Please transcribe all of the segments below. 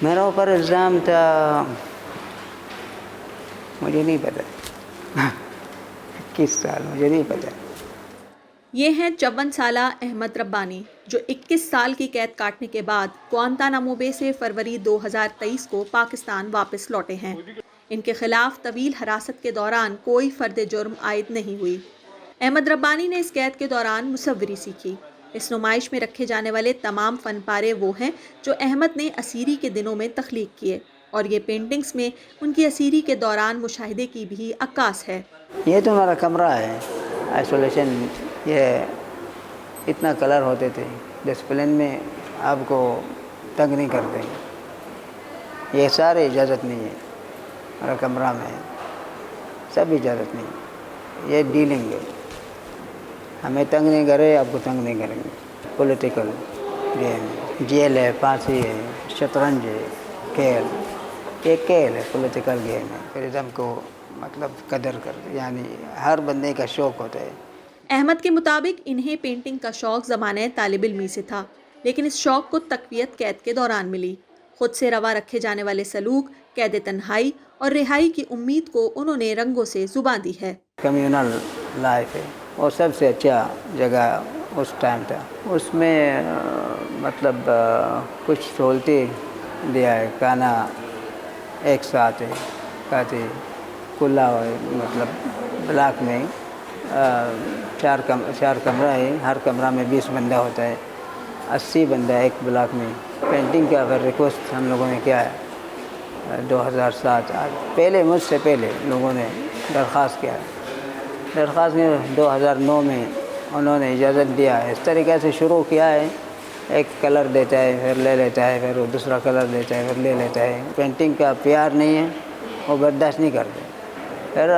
میرا اوپر الزام تھا، مجھے نہیں پتا 21 سال مجھے نہیں پتا. یہ ہیں 54 سالہ احمد ربانی، جو 21 سال کی قید کاٹنے کے بعد گوانتانامو بے سے فروری 2023 کو پاکستان واپس لوٹے ہیں. ان کے خلاف طویل حراست کے دوران کوئی فرد جرم عائد نہیں ہوئی. احمد ربانی نے اس قید کے دوران مصوری سیکھی. اس نمائش میں رکھے جانے والے تمام فن پارے وہ ہیں جو احمد نے اسیری کے دنوں میں تخلیق کیے، اور یہ پینٹنگز میں ان کی اسیری کے دوران مشاہدے کی بھی عکاس ہے. یہ تو ہمارا کمرہ ہے، آئسولیشن. یہ اتنا کلر ہوتے تھے، ڈسپلن میں آپ کو تنگ نہیں کرتے. یہ سارے اجازت نہیں ہے، ہمارا کمرہ میں سب اجازت نہیں ہے. یہ ڈیلنگ ہے، ہمیں تنگ نہیں کرے، آپ کو تنگ نہیں کریں گے. پولیٹیکل گیم، جیل ہے، پھانسی ہے، شطرنج ہے، کھیل. یہ کھیل ہے، پولیٹیکل گیم ہے. پھر ہم کو مطلب قدر کرتے، یعنی ہر بندے کا شوق ہوتا ہے. احمد کے مطابق انہیں پینٹنگ کا شوق زمانہ طالب علمی سے تھا، لیکن اس شوق کو تقویت قید کے دوران ملی. خود سے روا رکھے جانے والے سلوک، قید تنہائی اور رہائی کی امید کو انہوں نے رنگوں سے زباں دی ہے. کمیونل لائف ہے، وہ سب سے اچھا جگہ اس ٹائم تھا. اس میں مطلب کچھ سہولتیں دیا ہے. کھانا ایک ساتھ ہے، کھاتے کھلا ہے، مطلب بلاک میں چار کمرہ ہے. ہر کمرہ میں 20 بندہ ہوتا ہے، 80 بندہ ایک بلاک میں. پینٹنگ کا اگر ریکویسٹ ہم لوگوں نے کیا ہے 2007 پہلے، مجھ سے پہلے لوگوں نے درخواست کیا. درخواست میں 2009 میں انہوں نے اجازت دیا. اس طریقے سے شروع کیا ہے، ایک کلر دیتا ہے پھر لے لیتا ہے، پھر وہ دوسرا کلر دیتا ہے پھر لے لیتا ہے. پینٹنگ کا پیار نہیں ہے، وہ برداشت نہیں کرتے. پھر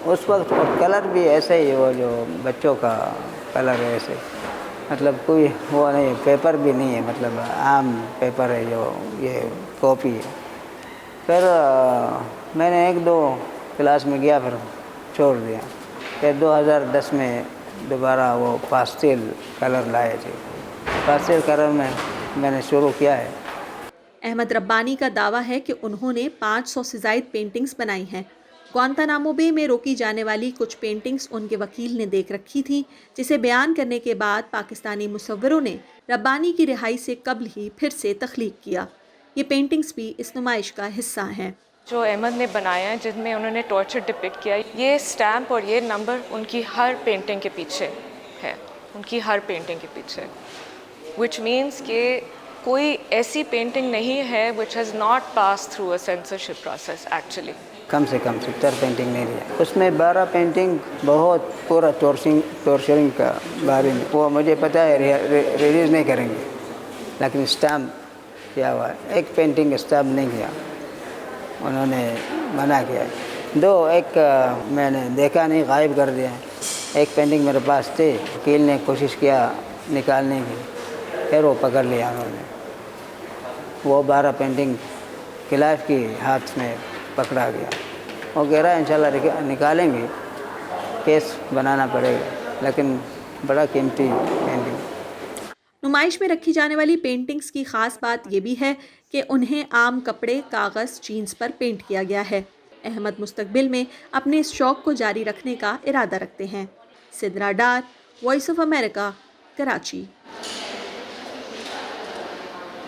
اس وقت کلر بھی ایسے ہی، وہ جو بچوں کا کلر ہے ایسے، مطلب کوئی وہ نہیں، پیپر بھی نہیں ہے، مطلب عام پیپر ہے جو یہ کاپی ہے. پھر میں نے 1-2 کلاس میں گیا، پھر چھوڑ دیا. پھر 2010 میں دوبارہ وہ پاسٹل کلر لائے تھے. پاسٹل کلر میں نے شروع کیا ہے. احمد ربانی کا دعویٰ ہے کہ انہوں نے 500 سے زائد پینٹنگز بنائی ہیں. گوانتانامو بے میں روکی جانے والی کچھ پینٹنگز ان کے وکیل نے دیکھ رکھی تھی، جسے بیان کرنے کے بعد پاکستانی مصوروں نے ربانی کی رہائی سے قبل ہی پھر سے تخلیق کیا. یہ پینٹنگز بھی اس نمائش کا حصہ ہیں. جو احمد نے بنایا ہے، جن میں انہوں نے ٹارچر ڈپکٹ کیا، یہ اسٹیمپ اور یہ نمبر ان کی ہر پینٹنگ کے پیچھے ہے، ان کی ہر پینٹنگ کے پیچھے. وچ مینس کہ کوئی ایسی پینٹنگ نہیں ہے which has not pass through a censorship process actually. کم سے کم 70 پینٹنگ نہیں لیا. اس میں 12 پینٹنگ بہت پورا ٹورچرنگ کا بارے میں، وہ مجھے پتہ ہے ریلیز نہیں کریں گے، لیکن اسٹیمپ کیا ہوا ہے. ایک پینٹنگ اسٹیمپ نہیں کیا، انہوں نے منع کیا ہے. 2 ایک میں نے دیکھا نہیں، غائب کر دیا. ایک پینٹنگ میرے پاس تھی، وکیل نے کوشش کیا نکالنے کی، پھر وہ پکڑ لیا انہوں نے. وہ 12 پینٹنگ کلائف کی ہاتھ میں پکڑا گیا. وہ کہہ رہا ہے انشاءاللہ نکالیں گے، کیس بنانا پڑے گا، لیکن بڑا قیمتی پینٹنگ. نمائش میں رکھی جانے والی پینٹنگز کی خاص بات یہ بھی ہے کہ انہیں عام کپڑے، کاغذ، جینز پر پینٹ کیا گیا ہے. احمد مستقبل میں اپنے اس شوق کو جاری رکھنے کا ارادہ رکھتے ہیں. Sidra Dar, voice of America, Karachi.